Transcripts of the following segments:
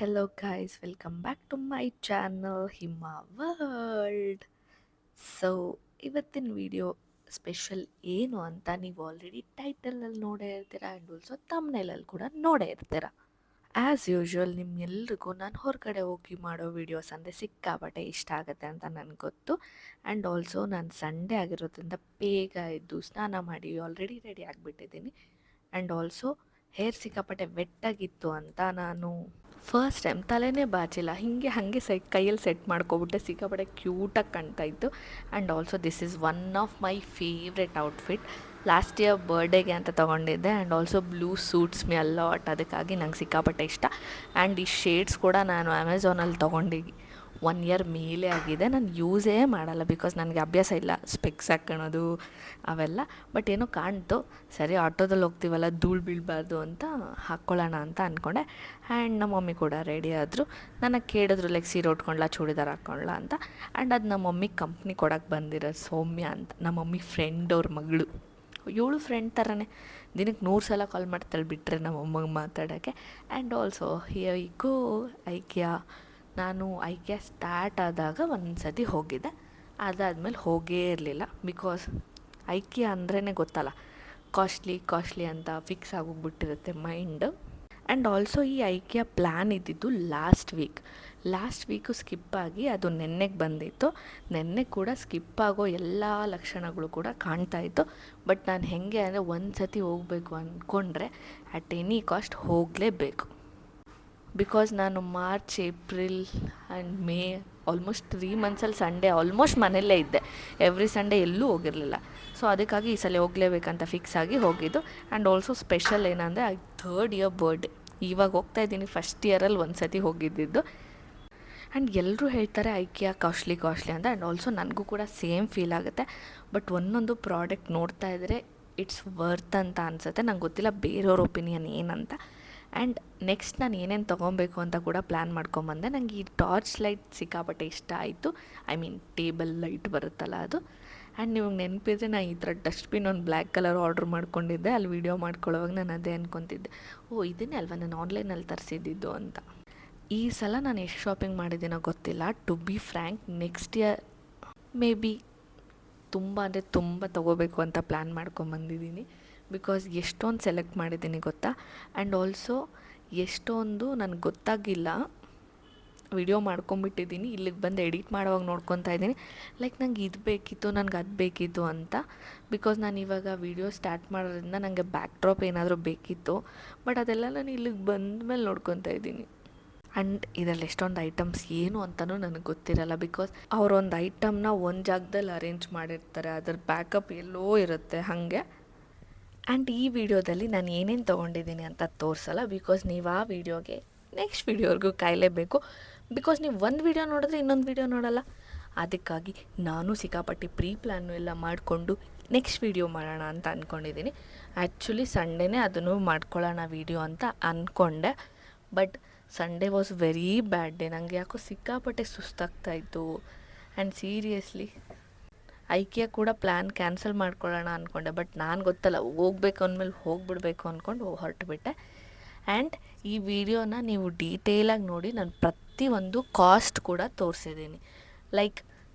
hello guys, welcome back to my channel Hima World. So ಇವತ್ತಿನ video special ಏನು ಅಂತ ನೀವು ಆಲ್ರೆಡಿ ಟೈಟಲಲ್ಲಿ ನೋಡೇ ಇರ್ತೀರಾ ಆ್ಯಂಡ್ ಆಲ್ಸೋ ತಮ್ನೇಲಲ್ಲಿ ಕೂಡ ನೋಡೇ ಇರ್ತೀರಾ. ಆ್ಯಸ್ ಯೂಶ್ವಲ್ ನಿಮ್ಮೆಲ್ರಿಗೂ ನಾನು ಹೊರಗಡೆ ಹೋಗಿ ಮಾಡೋ ವೀಡಿಯೋಸ್ ಅಂದರೆ ಸಿಕ್ಕಾಪಟ್ಟೆ ಇಷ್ಟ ಆಗುತ್ತೆ ಅಂತ ನನಗೆ ಗೊತ್ತು. ಆ್ಯಂಡ್ ಆಲ್ಸೋ ನಾನು ಸಂಡೇ ಆಗಿರೋದ್ರಿಂದ ಬೇಗ ಎದ್ದು ಸ್ನಾನ ಮಾಡಿ ಆಲ್ರೆಡಿ ರೆಡಿ ಆಗಿಬಿಟ್ಟಿದ್ದೀನಿ. ಆ್ಯಂಡ್ ಆಲ್ಸೋ ಹೇರ್ ಸಿಕ್ಕಾಪಟ್ಟೆ ವೆಟ್ಟಾಗಿತ್ತು ಅಂತ ನಾನು ಫಸ್ಟ್ ಟೈಮ್ ತಲೆನೇ ಬಾಚಿಲ್ಲ, ಹಾಗೆ ಕೈಯಲ್ಲಿ ಸೆಟ್ ಮಾಡ್ಕೊಬಿಟ್ಟೆ. ಸಿಕ್ಕಾಪಟ್ಟೆ ಕ್ಯೂಟಾಗಿ ಕಾಣ್ತಾ ಇತ್ತು. And also this is one of my favourite outfit. Last year ಬರ್ಡೇಗೆ ಅಂತ ತೊಗೊಂಡಿದ್ದೆ. And also blue suits me a lot, ಅದಕ್ಕಾಗಿ ನಂಗೆ ಸಿಕ್ಕಾಪಟ್ಟೆ ಇಷ್ಟ. ಆ್ಯಂಡ್ ಈ ಶೇಡ್ಸ್ ಕೂಡ ನಾನು ಅಮೆಝಾನಲ್ಲಿ ತೊಗೊಂಡಿದ್ದೆ. 1 ಇಯರ್ ಮೇಲೆ ಆಗಿದೆ. ನಾನು ಯೂಸೇ ಮಾಡಲ್ಲ ಬಿಕಾಸ್ ನನಗೆ ಅಭ್ಯಾಸ ಇಲ್ಲ ಸ್ಪೆಕ್ಸ್ ಹಾಕ್ಕೊಳ್ಳೋದು ಅವೆಲ್ಲ. ಬಟ್ ಏನೋ ಕಾಣ್ತು, ಸರಿ ಆಟೋದಲ್ಲಿ ಹೋಗ್ತೀವಲ್ಲ ಧೂಳು ಬೀಳಬಾರ್ದು ಅಂತ ಹಾಕ್ಕೊಳ್ಳೋಣ ಅಂತ ಅಂದ್ಕೊಂಡೆ. ಆ್ಯಂಡ್ ನಮ್ಮ ಮಮ್ಮಿ ಕೂಡ ರೆಡಿ ಆದರು. ನನಗೆ ಕೇಳಿದ್ರು ಲೈಕ್ ಸೀರೆ ಉಟ್ಕೊಳ್ಳ ಚೂಡಿದಾರ ಹಾಕ್ಕೊಳ್ಳ ಅಂತ. ಆ್ಯಂಡ್ ಅದು ನಮ್ಮ ಮಮ್ಮಿ ಕಂಪ್ನಿ ಕೊಡೋಕ್ಕೆ ಬಂದಿರೋ ಸೌಮ್ಯ ಅಂತ, ನಮ್ಮ ಮಮ್ಮಿ ಫ್ರೆಂಡ್ ಅವ್ರ ಮಗಳು. ಇವಳು ಫ್ರೆಂಡ್ ಥರನೇ ದಿನಕ್ಕೆ 100 ಸಲ ಕಾಲ್ ಮಾಡ್ತಾಳೆ ಬಿಟ್ಟರೆ ನಮ್ಮ ಅಮ್ಮಗೆ ಮಾತಾಡೋಕ್ಕೆ. And also here we go IKEA. ನಾನು ಐಕಿಯಾ ಸ್ಟಾರ್ಟ್ ಆದಾಗ ಒಂದು ಸತಿ ಹೋಗಿದ್ದೆ, ಅದಾದಮೇಲೆ ಹೋಗೇ ಇರಲಿಲ್ಲ. ಬಿಕಾಸ್ ಐಕಿಯಾ ಅಂದ್ರೇ ಗೊತ್ತಲ್ಲ, ಕಾಸ್ಟ್ಲಿ ಅಂತ ಫಿಕ್ಸ್ ಆಗೋಗ್ಬಿಟ್ಟಿರುತ್ತೆ ಮೈಂಡು. ಆ್ಯಂಡ್ ಆಲ್ಸೋ ಈ ಐಕಿಯಾ ಪ್ಲ್ಯಾನ್ ಇದ್ದಿದ್ದು ಲಾಸ್ಟ್ ವೀಕು ಸ್ಕಿಪ್ ಆಗಿ ಅದು ನೆನ್ನೆಗೆ ಬಂದಿತ್ತು. ನೆನ್ನೆ ಕೂಡ ಸ್ಕಿಪ್ ಆಗೋ ಎಲ್ಲ ಲಕ್ಷಣಗಳು ಕೂಡ ಕಾಣ್ತಾಯಿತ್ತು. ಬಟ್ ನಾನು ಹೇಗೆ ಅಂದರೆ ಒಂದು ಸತಿ ಹೋಗಬೇಕು ಅಂದ್ಕೊಂಡ್ರೆ ಅಟ್ ಎನಿ ಕಾಸ್ಟ್ ಹೋಗಲೇಬೇಕು. ಬಿಕಾಸ್ ನಾನು March, April and May almost 3 ಮಂತ್ಸಲ್ಲಿ ಸಂಡೇ ಆಲ್ಮೋಸ್ಟ್ ಮನೆಯಲ್ಲೇ ಇದ್ದೆ. ಎವ್ರಿ ಸಂಡೇ ಎಲ್ಲೂ ಹೋಗಿರಲಿಲ್ಲ. ಸೊ ಅದಕ್ಕಾಗಿ ಈ ಸಲ ಹೋಗಲೇಬೇಕಂತ ಫಿಕ್ಸ್ ಆಗಿ ಹೋಗಿದ್ದು. ಆ್ಯಂಡ್ ಆಲ್ಸೋ ಸ್ಪೆಷಲ್ ಏನಂದರೆ 3rd ಇಯರ್ ಬರ್ಡೇ. ಇವಾಗ ಹೋಗ್ತಾಯಿದ್ದೀನಿ, ಫಸ್ಟ್ ಇಯರಲ್ಲಿ ಒಂದು ಸತಿ ಹೋಗಿದ್ದಿದ್ದು. ಆ್ಯಂಡ್ ಎಲ್ಲರೂ ಹೇಳ್ತಾರೆ ಐಕಿಯಾ ಕಾಸ್ಟ್ಲಿ ಅಂತ. ಆ್ಯಂಡ್ ಆಲ್ಸೋ ನನಗೂ ಕೂಡ ಸೇಮ್ ಫೀಲ್ ಆಗುತ್ತೆ. ಬಟ್ ಒಂದೊಂದು ಪ್ರಾಡಕ್ಟ್ ನೋಡ್ತಾ ಇದ್ದರೆ ಇಟ್ಸ್ ವರ್ತ್ ಅಂತ ಅನಿಸುತ್ತೆ. ನಂಗೆ ಗೊತ್ತಿಲ್ಲ ಬೇರೆಯವ್ರ ಒಪಿನಿಯನ್ ಏನಂತ. ಆ್ಯಂಡ್ ನೆಕ್ಸ್ಟ್ ನಾನು ಏನೇನು ತೊಗೊಬೇಕು ಅಂತ ಕೂಡ ಪ್ಲ್ಯಾನ್ ಮಾಡ್ಕೊಂಬಂದೆ. ನನಗೆ ಈ ಟಾರ್ಚ್ ಲೈಟ್ ಸಿಕ್ಕಾಪಟ್ಟೆ ಇಷ್ಟ ಆಯಿತು. ಐ ಮೀನ್ ಟೇಬಲ್ ಲೈಟ್ ಬರುತ್ತಲ್ಲ ಅದು. ಆ್ಯಂಡ್ ನಿಮಗೆ ನೆನಪಿದ್ರೆ ನಾನು ಈ ಥರ ಡಸ್ಟ್ಬಿನ್ ಒಂದು ಬ್ಲ್ಯಾಕ್ ಕಲರ್ ಆರ್ಡ್ರ್ ಮಾಡ್ಕೊಂಡಿದ್ದೆ. ಅಲ್ಲಿ ವೀಡಿಯೋ ಮಾಡ್ಕೊಳ್ಳೋವಾಗ ನಾನು ಅದೇ ಅಂದ್ಕೊತಿದ್ದೆ, ಇದನ್ನೇ ಅಲ್ವಾ ನಾನು ಆನ್ಲೈನಲ್ಲಿ ತರಿಸಿದ್ದು ಅಂತ. ಈ ಸಲ ನಾನು ಎಷ್ಟು ಶಾಪಿಂಗ್ ಮಾಡಿದ್ದೀನೋ ಗೊತ್ತಿಲ್ಲ. To be frank, next year maybe ತುಂಬ ತೊಗೋಬೇಕು ಅಂತ ಪ್ಲ್ಯಾನ್ ಮಾಡ್ಕೊಂಬಂದಿದ್ದೀನಿ. ಬಿಕಾಸ್ ಎಷ್ಟೊಂದು ಸೆಲೆಕ್ಟ್ ಮಾಡಿದ್ದೀನಿ ಗೊತ್ತಾ. ಆ್ಯಂಡ್ ಆಲ್ಸೋ ಎಷ್ಟೊಂದು ನನಗೆ ಗೊತ್ತಾಗಿಲ್ಲ, ವಿಡಿಯೋ ಮಾಡ್ಕೊಂಬಿಟ್ಟಿದ್ದೀನಿ. ಇಲ್ಲಿಗೆ ಬಂದು ಎಡಿಟ್ ಮಾಡೋವಾಗ ನೋಡ್ಕೊತಾ ಇದ್ದೀನಿ ಲೈಕ್ ನಂಗೆ ಇದು ಬೇಕಿತ್ತು, ನನಗೆ ಅದು ಬೇಕಿತ್ತು ಅಂತ. ಬಿಕಾಸ್ ನಾನು ಇವಾಗ ವೀಡಿಯೋ ಸ್ಟಾರ್ಟ್ ಮಾಡೋದ್ರಿಂದ ನನಗೆ ಬ್ಯಾಕ್ ಡ್ರಾಪ್ ಏನಾದರೂ ಬೇಕಿತ್ತು. ಬಟ್ ಅದೆಲ್ಲ ನಾನು ಇಲ್ಲಿಗೆ ಬಂದಮೇಲೆ ನೋಡ್ಕೊತಾ ಇದ್ದೀನಿ. ಆ್ಯಂಡ್ ಇದರಲ್ಲಿ ಎಷ್ಟೊಂದು ಐಟಮ್ಸ್ ಏನು ಅಂತಲೂ ನನಗೆ ಗೊತ್ತಿರಲ್ಲ. ಬಿಕಾಸ್ ಅವರೊಂದು ಐಟಮ್ನ ಒಂದು ಜಾಗದಲ್ಲಿ ಅರೇಂಜ್ ಮಾಡಿರ್ತಾರೆ, ಅದರ ಬ್ಯಾಕಪ್ ಎಲ್ಲೋ ಇರುತ್ತೆ ಹಾಗೆ. ಆ್ಯಂಡ್ ಈ ವಿಡಿಯೋದಲ್ಲಿ ನಾನು ಏನೇನು ತೊಗೊಂಡಿದ್ದೀನಿ ಅಂತ ತೋರಿಸಲ್ಲ. ಬಿಕಾಸ್ ನೀವು ಆ ವಿಡಿಯೋಗೆ ನೆಕ್ಸ್ಟ್ ವಿಡಿಯೋವರೆಗೂ ಕಾಯಲೇಬೇಕು. ಬಿಕಾಸ್ ನೀವು ಒಂದು ವಿಡಿಯೋ ನೋಡಿದ್ರೆ ಇನ್ನೊಂದು ವಿಡಿಯೋ ನೋಡೋಲ್ಲ. ಅದಕ್ಕಾಗಿ ನಾನು ಸಿಕ್ಕಾಪಟ್ಟಿ ಪ್ಲ್ಯಾನು ಎಲ್ಲ ಮಾಡಿಕೊಂಡು ನೆಕ್ಸ್ಟ್ ವಿಡಿಯೋ ಮಾಡೋಣ ಅಂತ ಅಂದ್ಕೊಂಡಿದ್ದೀನಿ. ಆ್ಯಕ್ಚುಲಿ ಸಂಡೇನೇ ಅದನ್ನು ಮಾಡ್ಕೊಳ್ಳೋಣ ವಿಡಿಯೋ ಅಂತ ಅಂದ್ಕೊಂಡೆ. But Sunday was very bad day. ನನಗೆ ಯಾಕೋ ಸಿಕ್ಕಾಪಟ್ಟೆ ಸುಸ್ತಾಗ್ತಾಯಿತ್ತು. ಆ್ಯಂಡ್ ಸೀರಿಯಸ್ಲಿ ಐಕಿಯಾ ಕೂಡ ಪ್ಲ್ಯಾನ್ ಕ್ಯಾನ್ಸಲ್ ಮಾಡ್ಕೊಳ್ಳೋಣ ಅಂದ್ಕೊಂಡೆ. ಬಟ್ ನಾನು ಗೊತ್ತಲ್ಲ, ಹೋಗ್ಬೇಕು ಅಂದಮೇಲೆ ಹೋಗಿಬಿಡ್ಬೇಕು ಅಂದ್ಕೊಂಡು ಹೊರಟುಬಿಟ್ಟೆ. ಆ್ಯಂಡ್ ಈ ವಿಡಿಯೋನ ನೀವು ಡೀಟೇಲಾಗಿ ನೋಡಿ, ನಾನು ಪ್ರತಿಯೊಂದು ಕಾಸ್ಟ್ ಕೂಡ ತೋರಿಸಿದ್ದೀನಿ. ಲೈಕ್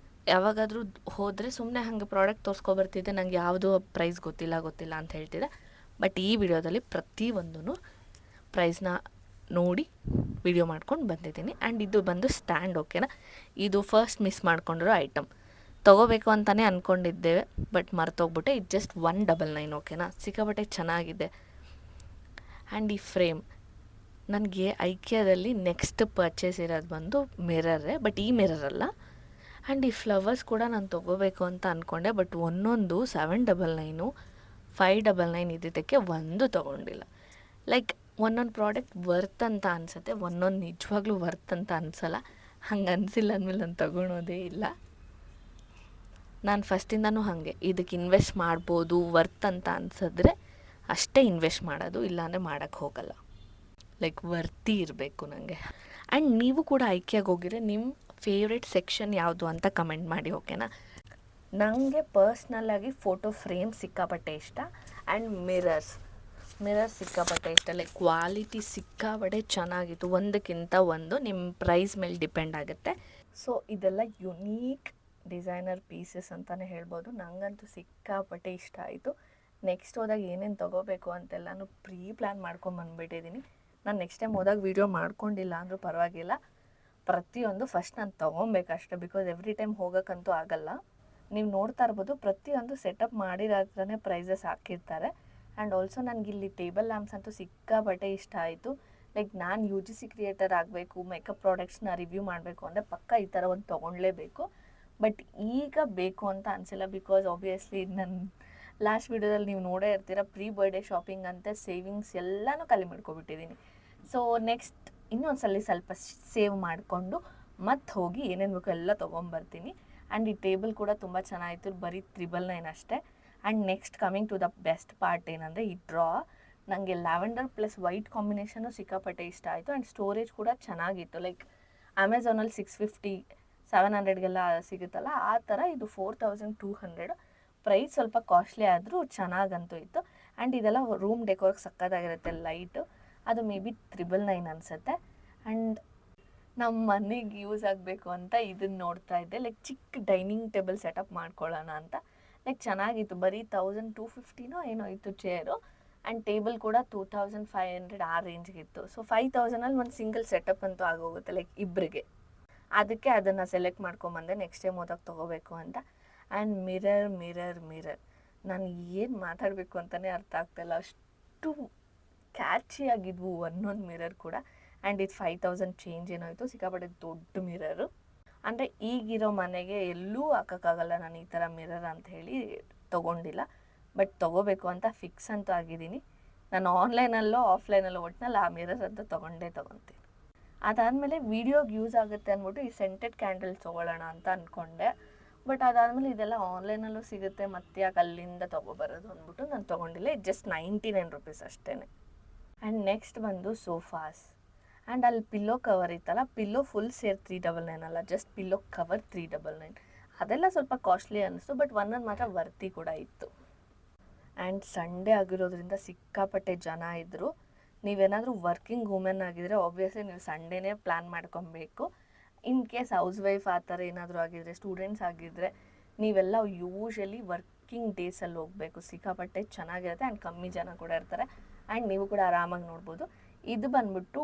ಯಾವಾಗಾದರೂ ಹೋದರೆ ಸುಮ್ಮನೆ ಹಾಗೆ ಪ್ರಾಡಕ್ಟ್ ತೋರಿಸ್ಕೊಬರ್ತಿದ್ದೆ, ನನಗೆ ಯಾವುದೋ ಪ್ರೈಸ್ ಗೊತ್ತಿಲ್ಲ ಅಂತ ಹೇಳ್ತಿದ್ದೆ. ಬಟ್ ಈ ವಿಡಿಯೋದಲ್ಲಿ ಪ್ರತಿಯೊಂದೂ ಪ್ರೈಸ್ನ ನೋಡಿ ವಿಡಿಯೋ ಮಾಡ್ಕೊಂಡು ಬಂದಿದ್ದೀನಿ. ಆ್ಯಂಡ್ ಇದು ಬಂದು ಸ್ಟ್ಯಾಂಡ್, ಓಕೆನಾ. ಇದು ಫಸ್ಟ್ ಮಿಸ್ ಮಾಡ್ಕೊಂಡಿರೋ ಐಟಮ್. ತೊಗೋಬೇಕು ಅಂತಲೇ ಅಂದ್ಕೊಂಡಿದ್ದೇವೆ ಬಟ್ ಮರ್ತೋಗ್ಬಿಟ್ಟೆ. ಇದು ಜಸ್ಟ್ 199, ಓಕೆನಾ. ಸಿಕ್ಕಾಪಟ್ಟೆ ಚೆನ್ನಾಗಿದೆ. ಆ್ಯಂಡ್ ಈ ಫ್ರೇಮ್ ನನಗೆ ಐಕಿಯಾದಲ್ಲಿ ನೆಕ್ಸ್ಟ್ ಪರ್ಚೇಸ್ ಇರೋದು ಬಂದು ಮಿರರೇ, ಬಟ್ ಈ ಮಿರರ್ ಅಲ್ಲ. ಆ್ಯಂಡ್ ಈ ಫ್ಲವರ್ಸ್ ಕೂಡ ನಾನು ತೊಗೋಬೇಕು ಅಂತ ಅಂದ್ಕೊಂಡೆ. ಬಟ್ ಒಂದೊಂದು 799, 599 ಇದ್ದಿದ್ದಕ್ಕೆ ಒಂದು ತೊಗೊಂಡಿಲ್ಲ. ಲೈಕ್ ಒಂದೊಂದು ಪ್ರಾಡಕ್ಟ್ ವರ್ತ್ ಅಂತ ಅನಿಸುತ್ತೆ, ಒಂದೊಂದು ನಿಜವಾಗ್ಲೂ ವರ್ತ್ ಅಂತ ಅನಿಸಲ್ಲ. ಹಂಗೆ ಅನಿಸಿಲ್ಲ ಅಂದಮೇಲೆ ನಾನು ತೊಗೊಳೋದೇ ಇಲ್ಲ. ನಾನು ಫಸ್ಟಿಂದನೂ ಹಾಗೆ, ಇದಕ್ಕೆ ಇನ್ವೆಸ್ಟ್ ಮಾಡ್ಬೋದು ವರ್ತ್ ಅಂತ ಅನಿಸಿದ್ರೆ ಅಷ್ಟೇ ಇನ್ವೆಸ್ಟ್ ಮಾಡೋದು, ಇಲ್ಲಾಂದರೆ ಮಾಡೋಕ್ಕೆ ಹೋಗಲ್ಲ. ಲೈಕ್ ವರ್ತಿ ಇರಬೇಕು ನನಗೆ. ಆ್ಯಂಡ್ ನೀವು ಕೂಡ ಐಕಿಯಾಗೆ ಹೋಗಿದ್ರೆ ನಿಮ್ಮ ಫೇವ್ರೆಟ್ ಸೆಕ್ಷನ್ ಯಾವುದು ಅಂತ ಕಮೆಂಟ್ ಮಾಡಿ, ಓಕೆನಾ. ನನಗೆ ಪರ್ಸ್ನಲ್ಲಾಗಿ ಫೋಟೋ ಫ್ರೇಮ್ ಸಿಕ್ಕಾಪಟ್ಟೆ ಇಷ್ಟ. ಆ್ಯಂಡ್ ಮಿರರ್ಸ್ ಮಿರರ್ ಸಿಕ್ಕಾಪಟ್ಟೆ ಇಷ್ಟ, ಲೈಕ್ ಕ್ವಾಲಿಟಿ ಸಿಕ್ಕಾಪಟ್ಟೆ ಚೆನ್ನಾಗಿತ್ತು, ಒಂದಕ್ಕಿಂತ ಒಂದು ನಿಮ್ಮ ಪ್ರೈಸ್ ಮೇಲೆ ಡಿಪೆಂಡ್ ಆಗುತ್ತೆ. ಸೊ ಇದೆಲ್ಲ ಯುನೀಕ್ ಡಿಸೈನರ್ ಪೀಸಸ್ ಅಂತಲೇ ಹೇಳ್ಬೋದು. ನನಗಂತೂ ಸಿಕ್ಕಾಪಟ್ಟೆ ಇಷ್ಟ ಆಯಿತು. ನೆಕ್ಸ್ಟ್ ಹೋದಾಗ ಏನೇನು ತೊಗೋಬೇಕು ಅಂತೆಲ್ಲನೂ ಪ್ಲಾನ್ ಮಾಡ್ಕೊಂಬಂದ್ಬಿಟ್ಟಿದ್ದೀನಿ. ನಾನು ನೆಕ್ಸ್ಟ್ ಟೈಮ್ ಹೋದಾಗ ವೀಡಿಯೋ ಮಾಡ್ಕೊಂಡಿಲ್ಲ ಅಂದರೂ ಪರವಾಗಿಲ್ಲ, ಪ್ರತಿಯೊಂದು ಫಸ್ಟ್ ನಾನು ತೊಗೊಬೇಕಷ್ಟೆ, ಬಿಕಾಸ್ ಎವ್ರಿ ಟೈಮ್ ಹೋಗೋಕ್ಕಂತೂ ಆಗಲ್ಲ. ನೀವು ನೋಡ್ತಾ ಇರ್ಬೋದು, ಪ್ರತಿಯೊಂದು ಸೆಟಪ್ ಮಾಡಿರೋದ್ರೇ ಪ್ರೈಸಸ್ ಹಾಕಿರ್ತಾರೆ. ಆ್ಯಂಡ್ ಆಲ್ಸೋ ನನಗಿಲ್ಲಿ ಟೇಬಲ್ ಲ್ಯಾಂಪ್ಸ್ ಅಂತೂ ಸಿಕ್ಕಾಪಟ್ಟೆ ಇಷ್ಟ ಆಯಿತು. ಲೈಕ್ ನಾನು UGC ಕ್ರಿಯೇಟರ್ ಆಗಬೇಕು, ಮೇಕಪ್ ಪ್ರಾಡಕ್ಟ್ಸ್ನ ರಿವ್ಯೂ ಮಾಡಬೇಕು ಅಂದರೆ ಪಕ್ಕ ಈ ಥರ ಒಂದು ತೊಗೊಳ್ಳೇಬೇಕು. ಬಟ್ ಈಗ ಬೇಕು ಅಂತ ಅನಿಸಿಲ್ಲ, ಬಿಕಾಸ್ ಆಬ್ವಿಯಸ್ಲಿ ನನ್ನ ಲಾಸ್ಟ್ ವೀಡಿಯೋದಲ್ಲಿ ನೀವು ನೋಡೇ ಇರ್ತೀರ, ಪ್ರೀ ಬರ್ಡೇ ಶಾಪಿಂಗ್ ಅಂತ ಸೇವಿಂಗ್ಸ್ ಎಲ್ಲನೂ ಖಾಲಿ ಮಾಡ್ಕೊಬಿಟ್ಟಿದ್ದೀನಿ. ಸೊ ನೆಕ್ಸ್ಟ್ ಇನ್ನೊಂದ್ಸಲ ಸ್ವಲ್ಪ ಸೇವ್ ಮಾಡಿಕೊಂಡು ಮತ್ತೆ ಹೋಗಿ ಏನೇನು ಬೇಕೋ ಎಲ್ಲ ತೊಗೊಂಬರ್ತೀನಿ. ಆ್ಯಂಡ್ ಈ ಟೇಬಲ್ ಕೂಡ ತುಂಬ ಚೆನ್ನಾಗಿತ್ತು, ಬರೀ 999 ಅಷ್ಟೇ. And next coming to the best part ಏನಂದರೆ ಈ ಡ್ರಾ. ನನಗೆ ಲ್ಯಾವೆಂಡರ್ ಪ್ಲಸ್ ವೈಟ್ ಕಾಂಬಿನೇಷನ್ನು ಸಿಕ್ಕಾಪಟ್ಟೆ ಇಷ್ಟ ಆಯಿತು. ಆ್ಯಂಡ್ ಸ್ಟೋರೇಜ್ ಕೂಡ ಚೆನ್ನಾಗಿತ್ತು. ಲೈಕ್ ಅಮೆಝಾನಲ್ಲಿ 650 700ಗೆಲ್ಲ ಸಿಗುತ್ತಲ್ಲ, ಆ ಥರ ಇದು 4200. ಪ್ರೈಸ್ ಸ್ವಲ್ಪ ಕಾಸ್ಟ್ಲಿ ಆದರೂ ಚೆನ್ನಾಗಂತೂ ಇತ್ತು. ಆ್ಯಂಡ್ ಇದೆಲ್ಲ ರೂಮ್ ಡೆಕೋರ್ಗೆ ಸಕ್ಕತ್ತಾಗಿರುತ್ತೆ ಲೈಟು. ಅದು ಮೇ ಬಿ 999 ಅನಿಸುತ್ತೆ. ಆ್ಯಂಡ್ ನಮ್ಮ ಮನೆಗೆ ಯೂಸ್ ಆಗಬೇಕು ಅಂತ ಇದನ್ನು ನೋಡ್ತಾ ಇದ್ದೆ, ಲೈಕ್ ಚಿಕ್ಕ ಡೈನಿಂಗ್ ಟೇಬಲ್ ಸೆಟಪ್ ಮಾಡ್ಕೊಳ್ಳೋಣ ಅಂತ. ಲೈಕ್ ಚೆನ್ನಾಗಿತ್ತು, ಬರೀ 1250 ಏನೋ ಇತ್ತು ಚೇರು. ಆ್ಯಂಡ್ ಟೇಬಲ್ ಕೂಡ 2500 ಆ ರೇಂಜ್ಗಿತ್ತು. ಸೊ 5000ಅಲ್ಲಿ ಒಂದು ಸಿಂಗಲ್ ಸೆಟಪ್ ಅಂತೂ ಆಗೋಗುತ್ತೆ, ಲೈಕ್ ಇಬ್ಬರಿಗೆ. ಅದಕ್ಕೆ ಅದನ್ನು ಸೆಲೆಕ್ಟ್ ಮಾಡ್ಕೊಂಬಂದೆ ನೆಕ್ಸ್ಟ್ ಟೈಮ್ ಹೋದಾಗ ತೊಗೋಬೇಕು ಅಂತ. ಆ್ಯಂಡ್ ಮಿರರ್ ನಾನು ಏನು ಮಾತಾಡಬೇಕು ಅಂತಲೇ ಅರ್ಥ ಆಗ್ತಾಯಿಲ್ಲ, ಅಷ್ಟು ಕ್ಯಾಚಿಯಾಗಿದ್ವು ಒಂದೊಂದು ಮಿರರ್ ಕೂಡ. ಆ್ಯಂಡ್ ಇದು 5000 ಚೇಂಜ್ ಏನೋ ಇತ್ತು, ಸಿಕ್ಕಾಪಟ್ಟೆ ದೊಡ್ಡ ಮಿರರು. ಅಂದರೆ ಈಗಿರೋ ಮನೆಗೆ ಎಲ್ಲೂ ಹಾಕೋಕ್ಕಾಗಲ್ಲ ನಾನು ಈ ಥರ ಮಿರರ್ ಅಂತ ಹೇಳಿ ತೊಗೊಂಡಿಲ್ಲ. ಬಟ್ ತೊಗೋಬೇಕು ಅಂತ ಫಿಕ್ಸ್ ಅಂತೂ ಆಗಿದ್ದೀನಿ. ನಾನು ಆನ್ಲೈನಲ್ಲೋ ಆಫ್ಲೈನಲ್ಲೋ ಒಟ್ಟಿನಲ್ಲಿ ಆ ಮಿರರ್ ಅಂತೂ ತೊಗೊಳ್ತೀನಿ. ಅದಾದಮೇಲೆ ವೀಡಿಯೋಗೆ ಯೂಸ್ ಆಗುತ್ತೆ ಅಂದ್ಬಿಟ್ಟು ಈ ಸೆಂಟೆಡ್ ಕ್ಯಾಂಡಲ್ ತೊಗೊಳ್ಳೋಣ ಅಂತ ಅಂದ್ಕೊಂಡೆ. ಬಟ್ ಅದಾದಮೇಲೆ ಇದೆಲ್ಲ ಆನ್ಲೈನಲ್ಲೂ ಸಿಗುತ್ತೆ, ಮತ್ತೆ ಯಾಕೆ ಅಲ್ಲಿಂದ ತೊಗೊಬರೋದು ಅಂದ್ಬಿಟ್ಟು ನಾನು ತೊಗೊಂಡಿಲ್ಲ. ಇದು ಜಸ್ಟ್ 99 ರುಪೀಸ್ ಅಷ್ಟೇ. ಆ್ಯಂಡ್ ನೆಕ್ಸ್ಟ್ ಬಂದು ಸೋಫಾಸ್. ಆ್ಯಂಡ್ ಅಲ್ಲಿ ಪಿಲ್ಲೋ ಕವರ್ ಇತ್ತಲ್ಲ, ಪಿಲ್ಲೋ ಫುಲ್ ಸೇರ್ 399 ಅಲ್ಲ, ಜಸ್ಟ್ ಪಿಲ್ಲೋ ಕವರ್ 399. ಅದೆಲ್ಲ ಸ್ವಲ್ಪ ಕಾಸ್ಟ್ಲಿ ಅನ್ನಿಸ್ತು, ಬಟ್ ಒಂದೊಂದು ಮಾತ್ರ ವರ್ತಿ ಕೂಡ ಇತ್ತು. ಆ್ಯಂಡ್ ಸಂಡೇ ಆಗಿರೋದ್ರಿಂದ ಸಿಕ್ಕಾಪಟ್ಟೆ ಜನ ಇದ್ದರು. ನೀವೇನಾದರೂ ವರ್ಕಿಂಗ್ ವುಮೆನ್ ಆಗಿದ್ದರೆ ಆಬ್ವಿಯಸ್ಲಿ ನೀವು ಸಂಡೇನೇ ಪ್ಲ್ಯಾನ್ ಮಾಡ್ಕೊಬೇಕು. ಇನ್ ಕೇಸ್ ಹೌಸ್ ವೈಫ್ ಆ ಥರ ಏನಾದರೂ ಆಗಿದ್ದರೆ, ಸ್ಟೂಡೆಂಟ್ಸ್ ಆಗಿದ್ದರೆ, ನೀವೆಲ್ಲ ಯೂಶ್ವಲಿ ವರ್ಕಿಂಗ್ ಡೇಸಲ್ಲಿ ಹೋಗಬೇಕು. ಸಿಕ್ಕಾಪಟ್ಟೆ ಚೆನ್ನಾಗಿರುತ್ತೆ ಆ್ಯಂಡ್ ಕಮ್ಮಿ ಜನ ಕೂಡ ಇರ್ತಾರೆ. ಆ್ಯಂಡ್ ನೀವು ಕೂಡ ಆರಾಮಾಗಿ ನೋಡ್ಬೋದು. ಇದು ಬಂದ್ಬಿಟ್ಟು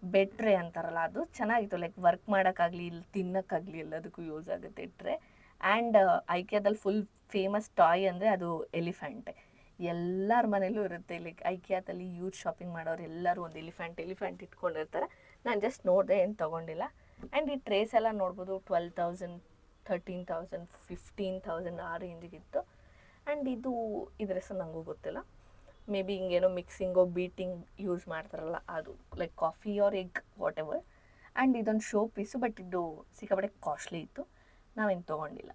ಬೆಡ್ ಟ್ರೇ ಅಂತಾರಲ್ಲ, ಅದು ಚೆನ್ನಾಗಿತ್ತು. ಲೈಕ್ ವರ್ಕ್ ಮಾಡೋಕ್ಕಾಗಲಿ, ಇಲ್ಲಿ ತಿನ್ನೋಕ್ಕಾಗಲಿ ಎಲ್ಲದಕ್ಕೂ ಯೂಸ್ ಆಗುತ್ತೆ ಟ್ರೇ. ಆ್ಯಂಡ್ ಐಕಿಯಾದಲ್ಲಿ ಫುಲ್ ಫೇಮಸ್ ಟಾಯ್ ಅಂದರೆ ಅದು ಎಲಿಫೆಂಟೆ. ಎಲ್ಲರ ಮನೇಲೂ ಇರುತ್ತೆ. ಲೈಕ್ ಐಕಿಯಾದಲ್ಲಿ ಯೂತ್ ಶಾಪಿಂಗ್ ಮಾಡೋರು ಎಲ್ಲರೂ ಒಂದು ಎಲಿಫೆಂಟ್ ಇಟ್ಕೊಂಡಿರ್ತಾರೆ. ನಾನು ಜಸ್ಟ್ ನೋಡಿದೆ, ಏನು ತೊಗೊಂಡಿಲ್ಲ. ಆ್ಯಂಡ್ ಈ ಟ್ರೇಸ್ ಎಲ್ಲ ನೋಡ್ಬೋದು, 12,000 13,000 15,000 ಆ ರೇಂಜಿಗಿತ್ತು. ಆ್ಯಂಡ್ ಇದ್ರ ಹೆಸರು ನನಗೂ ಗೊತ್ತಿಲ್ಲ, ಮೇ ಬಿ ಹಿಂಗೇನೋ ಮಿಕ್ಸಿಂಗೋ ಬೀಟಿಂಗ್ ಯೂಸ್ ಮಾಡ್ತಾರಲ್ಲ ಅದು, like coffee or egg what ever. And ಇದೊಂದು ಶೋ ಪೀಸು, ಬಟ್ ಇದು ಸಿಕ್ಕಾಪಟ್ಟೆ ಕಾಸ್ಟ್ಲಿ ಇತ್ತು, ನಾವೇನು ತೊಗೊಂಡಿಲ್ಲ.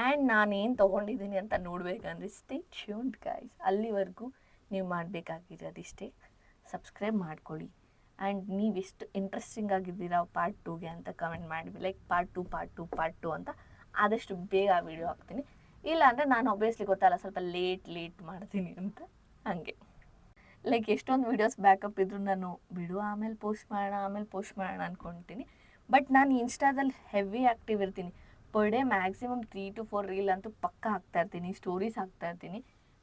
ಆ್ಯಂಡ್ ನಾನೇನು ತೊಗೊಂಡಿದ್ದೀನಿ ಅಂತ ನೋಡಬೇಕಂದ್ರೆ ಸ್ಟೇ ಟ್ಯೂನ್ಡ್ ಗೈಸ್. ಅಲ್ಲಿವರೆಗೂ ನೀವು ಮಾಡಬೇಕಾಗಿರೋದಿಷ್ಟೇ, ಸಬ್ಸ್ಕ್ರೈಬ್ ಮಾಡ್ಕೊಳ್ಳಿ. ಆ್ಯಂಡ್ ನೀವೆಷ್ಟು ಇಂಟ್ರೆಸ್ಟಿಂಗ್ ಆಗಿದ್ದೀರಾ ಪಾರ್ಟ್ 2ಗೆ ಅಂತ ಕಮೆಂಟ್ ಮಾಡಿ. ಲೈಕ್ ಪಾರ್ಟ್ ಟು ಅಂತ ಆದಷ್ಟು ಬೇಗ ಆ ವಿಡಿಯೋ ಹಾಕ್ತೀನಿ. ಇಲ್ಲ ಅಂದರೆ ನಾನು ಒಬ್ವಿಯಸ್ಲಿ ಗೊತ್ತಲ್ಲ, ಸ್ವಲ್ಪ ಲೇಟ್ ಮಾಡ್ತೀನಿ ಅಂತ, ಹಾಗೆ. ಲೈಕ್ ಎಷ್ಟೊಂದು ವೀಡಿಯೋಸ್ ಬ್ಯಾಕಪ್ ಇದ್ದರೂ ನಾನು ಬಿಡು ಆಮೇಲೆ ಪೋಸ್ಟ್ ಮಾಡೋಣ ಅಂದ್ಕೊಳ್ತೀನಿ. ಬಟ್ ನಾನು ಇನ್ಸ್ಟಾದಲ್ಲಿ ಹೆವಿ ಆ್ಯಕ್ಟಿವ್ ಇರ್ತೀನಿ. Per day maximum 3 to 4 reel ಅಂತೂ ಪಕ್ಕ ಹಾಕ್ತಾಯಿರ್ತೀನಿ, ಸ್ಟೋರೀಸ್ ಹಾಕ್ತಾಯಿರ್ತೀನಿ.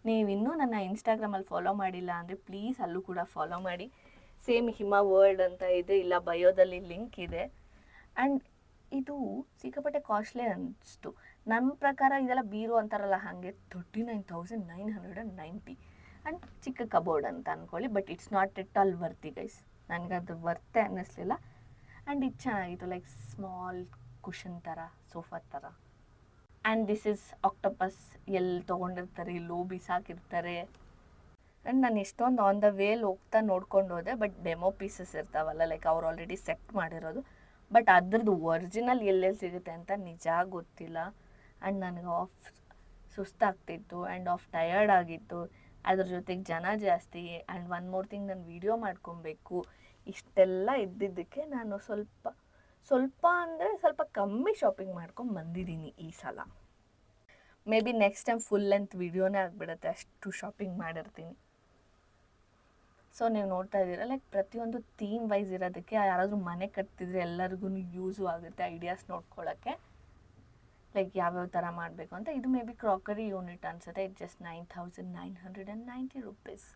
ನೀವು ಇನ್ನೂ ನನ್ನ ಇನ್ಸ್ಟಾಗ್ರಾಮಲ್ಲಿ ಫಾಲೋ ಮಾಡಿಲ್ಲ ಅಂದರೆ ಪ್ಲೀಸ್ ಅಲ್ಲೂ ಕೂಡ ಫಾಲೋ ಮಾಡಿ. ಸೇಮ್ ಹಿಮಾ ವರ್ಲ್ಡ್ ಅಂತ ಇದೆ, ಇಲ್ಲ ಬಯೋದಲ್ಲಿ ಲಿಂಕ್ ಇದೆ. ಆ್ಯಂಡ್ ಇದು ಸಿಕ್ಕಾಪಟ್ಟೆ ಕಾಸ್ಟ್ಲಿ ಅನ್ನಿಸ್ತು ನಮ್ಮ ಪ್ರಕಾರ. ಇದೆಲ್ಲ ಬೀರು ಅಂತಾರಲ್ಲ, ಹಾಗೆ 39,990. ಆ್ಯಂಡ್ ಚಿಕ್ಕ ಕಬೋರ್ಡ್ ಅಂತ ಅಂದ್ಕೊಳ್ಳಿ, but it's not at all worthy guys. ನನಗದು ವರ್ತೆ ಅನ್ನಿಸ್ಲಿಲ್ಲ. ಆ್ಯಂಡ್ ಇದು ಚೆನ್ನಾಗಿತ್ತು, ಲೈಕ್ ಸ್ಮಾಲ್ ಕುಷನ್ ಥರ, ಸೋಫಾ ಥರ. And this is octopus. ಎಲ್ಲಿ ತೊಗೊಂಡಿರ್ತಾರೆ, ಎಲ್ಲೋ ಬಿಸಾಕಿರ್ತಾರೆ. ಆ್ಯಂಡ್ ನಾನು ಎಷ್ಟೊಂದು ಆನ್ ದ ವೇಲ್ ಹೋಗ್ತಾ ನೋಡ್ಕೊಂಡು ಹೋದೆ, ಬಟ್ ಡೆಮೋ ಪೀಸಸ್ ಇರ್ತಾವಲ್ಲ, ಲೈಕ್ ಅವ್ರು ಆಲ್ರೆಡಿ ಸೆಟ್ ಮಾಡಿರೋದು. ಬಟ್ ಅದ್ರದ್ದು ಒರಿಜಿನಲ್ ಎಲ್ಲೆಲ್ಲಿ ಸಿಗುತ್ತೆ ಅಂತ ನಿಜ ಗೊತ್ತಿಲ್ಲ. ಆ್ಯಂಡ್ ನನಗೆ ಸುಸ್ತಾಗ್ತಿತ್ತು ಆ್ಯಂಡ್ ಟಯರ್ಡ್ ಆಗಿತ್ತು. ಅದ್ರ ಜೊತೆಗೆ ಜನ ಜಾಸ್ತಿ. ಆ್ಯಂಡ್ ಒನ್ ಮೋರ್ ಥಿಂಗ್, ನಾನು ವೀಡಿಯೋ ಮಾಡ್ಕೊಬೇಕು. ಇಷ್ಟೆಲ್ಲ ಇದ್ದಿದ್ದಕ್ಕೆ ನಾನು ಸ್ವಲ್ಪ ಅಂದರೆ ಸ್ವಲ್ಪ ಕಮ್ಮಿ ಶಾಪಿಂಗ್ ಮಾಡ್ಕೊಂಡು ಬಂದಿದ್ದೀನಿ ಈ ಸಲ. Maybe next time full length ವೀಡಿಯೋನೇ ಆಗಿಬಿಡುತ್ತೆ, ಅಷ್ಟು ಶಾಪಿಂಗ್ ಮಾಡಿರ್ತೀನಿ. ಸೊ ನೀವು ನೋಡ್ತಾ ಇದ್ದೀರಾ ಲೈಕ್ ಪ್ರತಿಯೊಂದು ಥೀಮ್ ವೈಸ್ ಇರೋದಕ್ಕೆ ಯಾರಾದರೂ ಮನೆ ಕಟ್ತಿದ್ರೆ ಎಲ್ಲರಿಗೂ ಯೂಸು ಆಗುತ್ತೆ ಐಡಿಯಾಸ್ ನೋಡ್ಕೊಳ್ಳೋಕ್ಕೆ, ಲೈಕ್ ಯಾವ್ಯಾವ ಥರ ಮಾಡಬೇಕು ಅಂತ. ಇದು ಮೇ ಬಿ ಕ್ರಾಕರಿ ಯೂನಿಟ್ ಅನಿಸುತ್ತೆ. It just 9,990 rupees.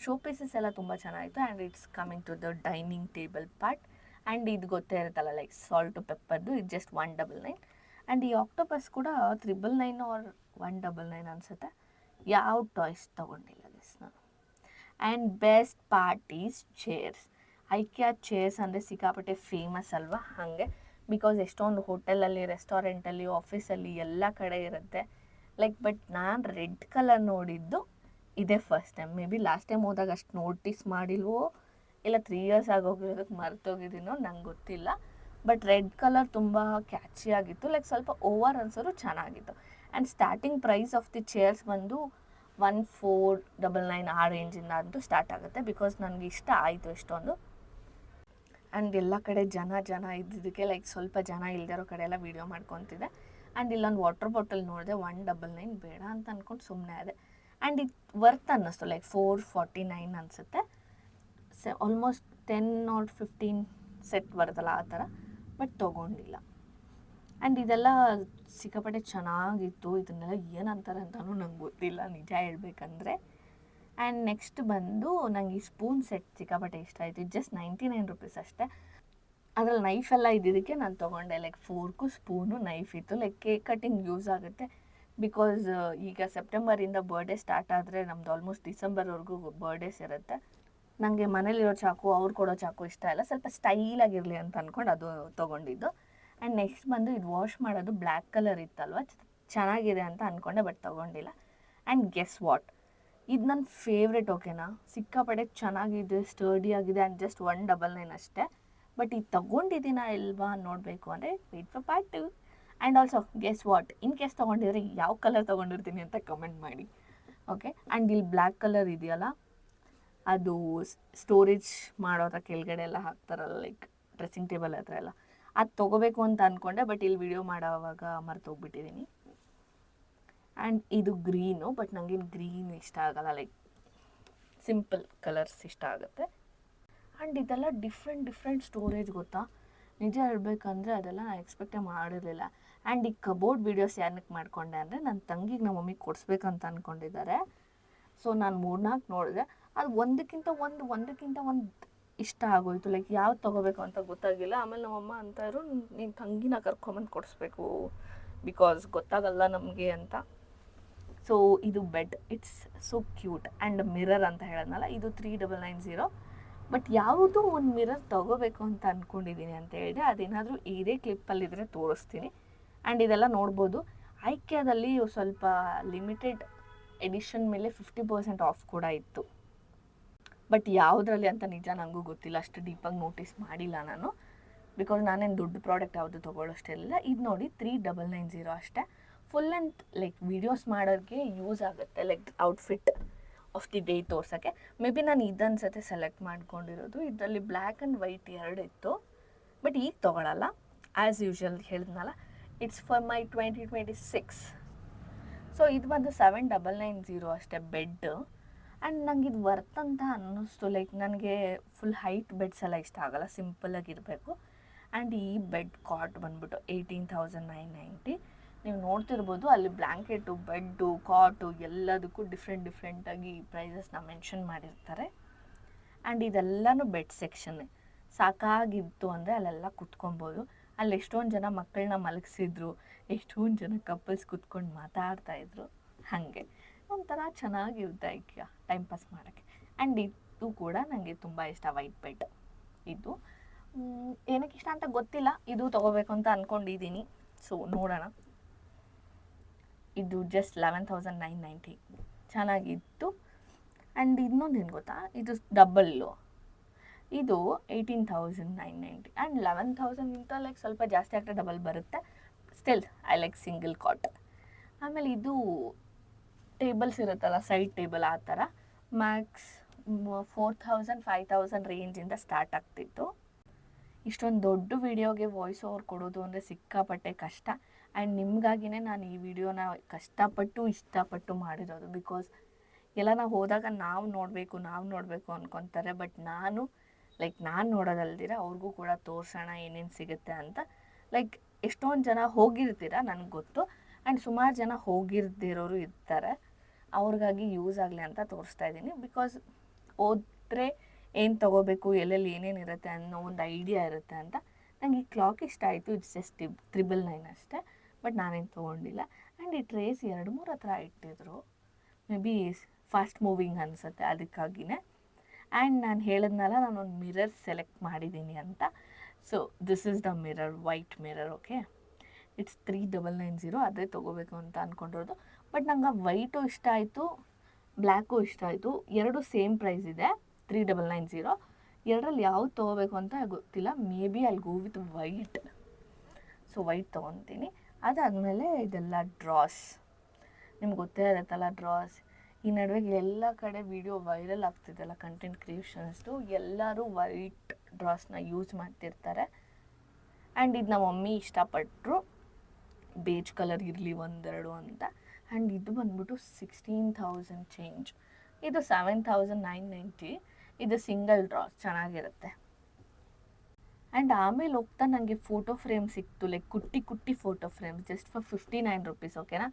Showpieces ಎಲ್ಲ ತುಂಬ ಚೆನ್ನಾಗಿತ್ತು. And it's coming to the dining table part. And ಇದು ಗೊತ್ತೇ ಇರುತ್ತಲ್ಲ ಲೈಕ್ ಸಾಲ್ಟು ಪೆಪ್ಪರ್ದು, ಇದು ಜಸ್ಟ್ 199. ಆ್ಯಂಡ್ ಈ ಆಕ್ಟೋಪಸ್ ಕೂಡ 999 ಆರ್ 199 ಅನಿಸುತ್ತೆ. ಯಾವ ಟಾಯ್ಸ್ ತೊಗೊಂಡಿಲ್ಲ ದಿಸ್ ನಾನು. And best parties chairs. ಐಕ್ಯಾ chairs ಅಂದರೆ ಸಿಕ್ಕಾಪಟ್ಟೆ ಫೇಮಸ್ ಅಲ್ವಾ, ಹಾಗೆ ಬಿಕಾಸ್ ಎಷ್ಟೊಂದು ಹೋಟೆಲಲ್ಲಿ, ರೆಸ್ಟೋರೆಂಟಲ್ಲಿ, ಆಫೀಸಲ್ಲಿ ಎಲ್ಲ ಕಡೆ ಇರುತ್ತೆ ಲೈಕ್. ಬಟ್ ನಾನು ರೆಡ್ ಕಲರ್ ನೋಡಿದ್ದು ಇದೇ first time. May be last time ಹೋದಾಗ ಅಷ್ಟು ನೋಟಿಸ್ ಮಾಡಿಲ್ವೋ, ಇಲ್ಲ 3 ಇಯರ್ಸ್ ಆಗೋಗಿರೋದಕ್ಕೆ ಮರ್ತೋಗಿದ್ದೀನೋ ನಂಗೆ ಗೊತ್ತಿಲ್ಲ. ಬಟ್ ರೆಡ್ ಕಲರ್ ತುಂಬ ಕ್ಯಾಚಿ ಆಗಿತ್ತು, ಲೈಕ್ ಸ್ವಲ್ಪ ಓವರ್ ಅನ್ಸೋರು ಚೆನ್ನಾಗಿತ್ತು. And starting price of the chairs ಬಂದು 1499 ಆ ರೇಂಜಿಂದ ಅಂತೂ ಸ್ಟಾರ್ಟ್ ಆಗುತ್ತೆ. ಬಿಕಾಸ್ ನನಗೆ ಇಷ್ಟ ಆಯಿತು ಎಷ್ಟೊಂದು. ಆ್ಯಂಡ್ ಎಲ್ಲ ಕಡೆ ಜನ ಇದ್ದಿದ್ದಕ್ಕೆ ಲೈಕ್ ಸ್ವಲ್ಪ ಜನ ಇಲ್ದಿರೋ ಕಡೆ ಎಲ್ಲ ವೀಡಿಯೋ ಮಾಡ್ಕೊತಿದ್ದೆ. ಆ್ಯಂಡ್ ಇಲ್ಲೊಂದು ವಾಟರ್ ಬಾಟಲ್ ನೋಡಿದೆ, 199 ಬೇಡ ಅಂತ ಅಂದ್ಕೊಂಡು ಸುಮ್ಮನೆ ಅದೇ. ಆ್ಯಂಡ್ ಇದು ವರ್ತ್ ಅನ್ನಿಸ್ತು, ಲೈಕ್ 449 ಅನಿಸುತ್ತೆ. ಆಲ್ಮೋಸ್ಟ್ 10 or 15 ಸೆಟ್ ಬರುತ್ತಲ್ಲ ಆ ಥರ, ಬಟ್ ತೊಗೊಂಡಿಲ್ಲ. ಆ್ಯಂಡ್ ಇದೆಲ್ಲ ಸಿಕ್ಕಾಪಟ್ಟೆ ಚೆನ್ನಾಗಿತ್ತು. ಇದನ್ನೆಲ್ಲ ಏನಂತಾರೆ ಅಂತಲೂ ನಂಗೆ ಗೊತ್ತಿಲ್ಲ ನಿಜ ಹೇಳ್ಬೇಕಂದ್ರೆ. ಆ್ಯಂಡ್ ನೆಕ್ಸ್ಟ್ ಬಂದು ನಂಗೆ ಈ ಸ್ಪೂನ್ ಸೆಟ್ ಸಿಕ್ಕಾಪಟ್ಟೆ ಇಷ್ಟ ಆಯಿತು. ಇದು ಜಸ್ಟ್ 99 ರುಪೀಸ್ ಅಷ್ಟೇ. ಅದ್ರಲ್ಲಿ ನೈಫ್ ಎಲ್ಲ ಇದ್ದಿದ್ದಕ್ಕೆ ನಾನು ತೊಗೊಂಡೆ. ಲೈಕ್ ಫೋರ್ಕು ಸ್ಪೂನು ನೈಫ್ ಇತ್ತು, ಲೈಕ್ ಕೇಕ್ ಕಟ್ಟಿಂಗ್ ಯೂಸ್ ಆಗುತ್ತೆ. ಬಿಕಾಸ್ ಈಗ ಸೆಪ್ಟೆಂಬರಿಂದ ಬರ್ಡೇ ಸ್ಟಾರ್ಟ್ ಆದರೆ ನಮ್ದು ಆಲ್ಮೋಸ್ಟ್ ಡಿಸೆಂಬರ್ವರೆಗೂ ಬರ್ಡೇಸ್ ಇರುತ್ತೆ. ನನಗೆ ಮನೇಲಿರೋ ಚಾಕು, ಅವ್ರು ಕೊಡೋ ಚಾಕು ಇಷ್ಟ ಇಲ್ಲ, ಸ್ವಲ್ಪ ಸ್ಟೈಲಾಗಿರಲಿ ಅಂತ ಅಂದ್ಕೊಂಡು ಅದು ತೊಗೊಂಡಿದ್ದು. ಆ್ಯಂಡ್ ನೆಕ್ಸ್ಟ್ ಬಂದು ಇದು ವಾಶ್ ಮಾಡೋದು ಬ್ಲ್ಯಾಕ್ ಕಲರ್ ಇತ್ತಲ್ವ, ಚೆನ್ನಾಗಿದೆ ಅಂತ ಅಂದ್ಕೊಂಡೆ, ಬಟ್ ತೊಗೊಂಡಿಲ್ಲ. ಆ್ಯಂಡ್ ಗೆಸ್ ವಾಟ್, ಇದು ನನ್ನ ಫೇವ್ರೆಟ್. ಓಕೆನಾ, ಸಿಕ್ಕಾಪಟ್ಟೆ ಚೆನ್ನಾಗಿದೆ, ಸ್ಟರ್ಡಿ ಆಗಿದೆ. ಆ್ಯಂಡ್ ಜಸ್ಟ್ 199 ಅಷ್ಟೇ. ಬಟ್ ಇದು ತೊಗೊಂಡಿದ್ದೀನ ಇಲ್ವಾ ನೋಡಬೇಕು ಅಂದರೆ wait for part 2. And also guess what, in case ತೊಗೊಂಡಿದ್ರೆ ಯಾವ ಕಲರ್ ತೊಗೊಂಡಿರ್ತೀನಿ ಅಂತ ಕಮೆಂಟ್ ಮಾಡಿ. ಓಕೆ, ಆ್ಯಂಡ್ ಇಲ್ಲಿ ಬ್ಲ್ಯಾಕ್ ಕಲರ್ ಇದೆಯಲ್ಲ, ಅದು ಸ್ಟೋರೇಜ್ ಮಾಡೋದ್ರ ಕೆಳಗಡೆ ಎಲ್ಲ ಹಾಕ್ತಾರಲ್ಲ, ಲೈಕ್ ಡ್ರೆಸ್ಸಿಂಗ್ ಟೇಬಲ್ ಹತ್ರ ಎಲ್ಲ, ಅದು ತೊಗೋಬೇಕು ಅಂತ ಅಂದ್ಕೊಂಡೆ, ಬಟ್ ಇಲ್ಲಿ ವಿಡಿಯೋ ಮಾಡೋವಾಗ ಮರ್ತೋಗ್ಬಿಟ್ಟಿದ್ದೀನಿ. ಆ್ಯಂಡ್ ಇದು ಗ್ರೀನು, ಬಟ್ ನನಗೇನು ಗ್ರೀನ್ ಇಷ್ಟ ಆಗಲ್ಲ, ಲೈಕ್ ಸಿಂಪಲ್ ಕಲರ್ಸ್ ಇಷ್ಟ ಆಗುತ್ತೆ. ಆ್ಯಂಡ್ ಇದೆಲ್ಲ ಡಿಫ್ರೆಂಟ್ ಸ್ಟೋರೇಜ್ ಗೊತ್ತಾ, ನಿಜ ಹೇಳ್ಬೇಕಂದ್ರೆ ಅದೆಲ್ಲ ನಾನು ಎಕ್ಸ್ಪೆಕ್ಟೇ ಮಾಡಿರಲಿಲ್ಲ. ಆ್ಯಂಡ್ ಈ ಕಬೋರ್ಡ್ ವೀಡಿಯೋಸ್ ಏನಕ್ಕೆ ಮಾಡ್ಕೊಂಡೆ ಅಂದರೆ ನನ್ನ ತಂಗಿಗೆ ನಮ್ಮ ಮಮ್ಮಿಗೆ ಕೊಡಿಸ್ಬೇಕಂತ ಅಂದ್ಕೊಂಡಿದ್ದಾರೆ. ಸೊ ನಾನು 3-4 ನೋಡಿದೆ, ಅದು ಒಂದಕ್ಕಿಂತ ಒಂದು ಇಷ್ಟ ಆಗೋಯಿತು. ಲೈಕ್ ಯಾವ್ದು ತೊಗೋಬೇಕು ಅಂತ ಗೊತ್ತಾಗಿಲ್ಲ. ಆಮೇಲೆ ನಮ್ಮಮ್ಮ ಅಂತಾಯಿದ್ರು, ನೀನು ತಂಗಿನ ಕರ್ಕೊಂಬಂದು ಕೊಡಿಸ್ಬೇಕು ಬಿಕಾಸ್ ಗೊತ್ತಾಗಲ್ಲ ನಮಗೆ ಅಂತ. ಸೊ ಇದು bed, it's so cute. And mirror ಅಂತ ಹೇಳೋದ್ನಲ್ಲ, ಇದು 3990. ಬಟ್ ಯಾವುದೋ ಒಂದು ಮಿರರ್ ತೊಗೋಬೇಕು ಅಂತ ಅಂದ್ಕೊಂಡಿದ್ದೀನಿ ಅಂತ ಹೇಳಿದೆ. ಅದೇನಾದರೂ ಇದೇ ಕ್ಲಿಪ್ಪಲ್ಲಿದ್ದರೆ ತೋರಿಸ್ತೀನಿ. ಆ್ಯಂಡ್ ಇದೆಲ್ಲ ನೋಡ್ಬೋದು. ಐಕ್ಯಾದಲ್ಲಿ ಸ್ವಲ್ಪ ಲಿಮಿಟೆಡ್ ಎಡಿಷನ್ ಮೇಲೆ 50% ಆಫ್ ಕೂಡ ಇತ್ತು. ಬಟ್ ಯಾವುದ್ರಲ್ಲಿ ಅಂತ ನಿಜ ನನಗೂ ಗೊತ್ತಿಲ್ಲ, ಅಷ್ಟು ಡೀಪಾಗಿ ನೋಟಿಸ್ ಮಾಡಿಲ್ಲ ನಾನು. ಬಿಕಾಸ್ ನಾನೇನು ದೊಡ್ಡ ಪ್ರಾಡಕ್ಟ್ ಯಾವುದು ತೊಗೊಳ್ಳೋಷ್ಟಿರಲಿಲ್ಲ. ಇದು ನೋಡಿ 3990 ಅಷ್ಟೇ. ಫುಲ್ ಲೆಂತ್ ಲೈಕ್ ವೀಡಿಯೋಸ್ ಮಾಡೋಕ್ಕೆ ಯೂಸ್ ಆಗುತ್ತೆ, like outfit of the day ತೋರ್ಸೋಕ್ಕೆ. ಮೇ ಬಿ ನಾನು ಇದನ್ಸತ್ತೆ ಸೆಲೆಕ್ಟ್ ಮಾಡ್ಕೊಂಡಿರೋದು. ಇದರಲ್ಲಿ ಬ್ಲ್ಯಾಕ್ ಆ್ಯಂಡ್ ವೈಟ್ 2 ಇತ್ತು. ಬಟ್ ಈಗ ತೊಗೊಳಲ್ಲ, ಆ್ಯಸ್ ಯೂಶ್ವಲ್ ಹೇಳಿದ್ನಲ್ಲ, ಇಟ್ಸ್ ಫಾರ್ ಮೈ 2026. ಸೊ ಇದು ಬಂದು 7990 ಅಷ್ಟೇ ಬೆಡ್. ಆ್ಯಂಡ್ ನಂಗೆ ಇದು ವರ್ತ್ ಅಂತ ಅನ್ನಿಸ್ತು. ಲೈಕ್ ನನಗೆ ಫುಲ್ ಹೈಟ್ ಬೆಡ್ಸ್ ಎಲ್ಲ ಇಷ್ಟ ಆಗಲ್ಲ, ಸಿಂಪಲಾಗಿರಬೇಕು. ಆ್ಯಂಡ್ ಈ ಬೆಡ್ ಕಾಟ್ ಬಂದ್ಬಿಟ್ಟು 18,990. ನೀವು ನೋಡ್ತಿರ್ಬೋದು ಅಲ್ಲಿ ಬ್ಲ್ಯಾಂಕೆಟು, ಬೆಡ್ಡು, ಕಾಟು ಎಲ್ಲದಕ್ಕೂ ಡಿಫ್ರೆಂಟಾಗಿ ಪ್ರೈಸಸ್ನ ಮೆನ್ಷನ್ ಮಾಡಿರ್ತಾರೆ. ಆ್ಯಂಡ್ ಇದೆಲ್ಲನೂ ಬೆಡ್ ಸೆಕ್ಷನ್ನೇ. ಸಾಕಾಗಿತ್ತು ಅಂದರೆ ಅಲ್ಲೆಲ್ಲ ಕುತ್ಕೊಬೋದು. ಅಲ್ಲಿ ಎಷ್ಟೊಂದು ಜನ ಮಕ್ಕಳನ್ನ ಮಲಗಿಸಿದ್ರು, ಎಷ್ಟೊಂದು ಜನ ಕಪಲ್ಸ್ ಕುತ್ಕೊಂಡು ಮಾತಾಡ್ತಾಯಿದ್ರು. ಹಾಗೆ ಒಂಥರ ಚೆನ್ನಾಗಿರುತ್ತೆ ಐಕ್ಯ ಟೈಮ್ ಪಾಸ್ ಮಾಡೋಕ್ಕೆ. ಆ್ಯಂಡ್ ಇದು ಕೂಡ ನನಗೆ ತುಂಬ ಇಷ್ಟ, ವೈಟ್ ಬೆಡ್. ಇದು ಏನಕ್ಕೆ ಇಷ್ಟ ಅಂತ ಗೊತ್ತಿಲ್ಲ, ಇದು ತೊಗೋಬೇಕು ಅಂತ ಅಂದ್ಕೊಂಡಿದ್ದೀನಿ. ಸೊ ನೋಡೋಣ. ಇದು ಜಸ್ಟ್ 11,990, ಚೆನ್ನಾಗಿತ್ತು. ಆ್ಯಂಡ್ ಇನ್ನೊಂದು ಏನು ಗೊತ್ತಾ, ಇದು ಡಬಲ್ಲು, ಇದು 18,990. ಆ್ಯಂಡ್ 11,000ಗಿಂತ ಲೈಕ್ ಸ್ವಲ್ಪ ಜಾಸ್ತಿ ಆಗ್ತದೆ, ಡಬಲ್ ಬರುತ್ತೆ. ಸ್ಟಿಲ್ ಐ ಲೈಕ್ ಸಿಂಗಲ್ ಕಾಟ್. ಆಮೇಲೆ ಇದು ಟೇಬಲ್ಸ್ ಇರುತ್ತಲ್ಲ, ಸೈಡ್ ಟೇಬಲ್ ಆ ಥರ, ಮ್ಯಾಕ್ಸ್ 4,000 5,000 ರೇಂಜಿಂದ ಸ್ಟಾರ್ಟ್ ಆಗ್ತಿತ್ತು. ಇಷ್ಟೊಂದು ದೊಡ್ಡ ವೀಡಿಯೋಗೆ ವಾಯ್ಸ್ ಓವರ್ ಕೊಡೋದು ಅಂದರೆ ಸಿಕ್ಕಾಪಟ್ಟೆ ಕಷ್ಟ. ಆ್ಯಂಡ್ ನಿಮಗಾಗಿಯೇ ನಾನು ಈ ವಿಡಿಯೋನ ಕಷ್ಟಪಟ್ಟು ಇಷ್ಟಪಟ್ಟು ಮಾಡಿರೋದು. ಬಿಕಾಸ್ ಎಲ್ಲ ನಾವು ಹೋದಾಗ ನಾವು ನೋಡಬೇಕು ಅಂದ್ಕೊತಾರೆ. ಬಟ್ ನಾನು ನೋಡೋದಲ್ದಿರ ಅವ್ರಿಗೂ ಕೂಡ ತೋರಿಸೋಣ ಏನೇನು ಸಿಗುತ್ತೆ ಅಂತ. ಲೈಕ್ ಎಷ್ಟೊಂದು ಜನ ಹೋಗಿರ್ತೀರ ನನಗೆ ಗೊತ್ತು, ಆ್ಯಂಡ್ ಸುಮಾರು ಜನ ಹೋಗಿರ್ದಿರೋರು ಇರ್ತಾರೆ. ಅವ್ರಿಗಾಗಿ ಯೂಸ್ ಆಗಲಿ ಅಂತ ತೋರಿಸ್ತಾ ಇದ್ದೀನಿ. ಬಿಕಾಸ್ ಹೋದರೆ ಏನು ತೊಗೋಬೇಕು, ಎಲ್ಲೆಲ್ಲಿ ಏನೇನು ಇರುತ್ತೆ ಅನ್ನೋ ಒಂದು ಐಡಿಯಾ ಇರುತ್ತೆ ಅಂತ. ನಂಗೆ ಈ ಕ್ಲಾಕ್ ಇಷ್ಟ ಆಯಿತು. ಇಟ್ಸ್ ಜಸ್ಟ್ 999 ಅಷ್ಟೇ, ಬಟ್ ನಾನೇನು ತೊಗೊಂಡಿಲ್ಲ. ಆ್ಯಂಡ್ ಈ ಟ್ರೇಸ್ 2-3 ಹತ್ರ ಇಟ್ಟಿದ್ರು. ಮೇ ಬಿ ಫಾಸ್ಟ್ ಮೂವಿಂಗ್ ಅನಿಸುತ್ತೆ, ಅದಕ್ಕಾಗಿಯೇ. ಆ್ಯಂಡ್ ನಾನು ಹೇಳಿದ್ನಲ್ಲ ನಾನೊಂದು ಮಿರರ್ ಸೆಲೆಕ್ಟ್ ಮಾಡಿದ್ದೀನಿ ಅಂತ. So this is the mirror, white mirror. Okay, it's 3990. ಅದೇ ತೊಗೋಬೇಕು ಅಂತ ಅಂದ್ಕೊಂಡಿರೋದು. ಬಟ್ ನಂಗೆ ವೈಟು ಇಷ್ಟ ಆಯಿತು, ಬ್ಲ್ಯಾಕು ಇಷ್ಟ ಆಯಿತು. ಎರಡು ಸೇಮ್ ಪ್ರೈಸ್ ಇದೆ, 3990. ಎರಡರಲ್ಲಿ ಯಾವ್ದು ತೊಗೋಬೇಕು ಅಂತ ಗೊತ್ತಿಲ್ಲ. ಮೇ ಬಿ ಅಲ್ಲಿ go with white. So white ತೊಗೊತೀನಿ. ಅದಾದಮೇಲೆ ಇದೆಲ್ಲ ಡ್ರಾಸ್. ನಿಮ್ಗೆ ಗೊತ್ತೇ ಇರುತ್ತಲ್ಲ ಡ್ರಾಸ್. ಈ ನಡುವೆಗೆ ಎಲ್ಲ ಕಡೆ ವಿಡಿಯೋ ವೈರಲ್ ಆಗ್ತಿದೆಲ್ಲ ಕಂಟೆಂಟ್ ಕ್ರಿಯೇಷನ್ಸ್ದು. ಎಲ್ಲರೂ ವೈಟ್ ಡ್ರಾಸ್ನ ಯೂಸ್ ಮಾಡ್ತಿರ್ತಾರೆ. ಆ್ಯಂಡ್ ಇದು ನಮ್ಮ ಮಮ್ಮಿ ಇಷ್ಟಪಟ್ಟರು, ಬೇಜ್ ಕಲರ್ ಇರಲಿ ಒಂದೆರಡು ಅಂತ. ಆ್ಯಂಡ್ ಇದು ಬಂದ್ಬಿಟ್ಟು 16,000 ಚೇಂಜ್. ಇದು 7,990. ಇದು ಸಿಂಗಲ್ ಡ್ರಾಸ್, ಚೆನ್ನಾಗಿರುತ್ತೆ. ಆ್ಯಂಡ್ ಆಮೇಲೆ ಹೋಗ್ತಾ ನನಗೆ ಫೋಟೋ ಫ್ರೇಮ್ ಸಿಕ್ತು, like Kutty photo frames, just for 59 rupees. ಓಕೆನಾ,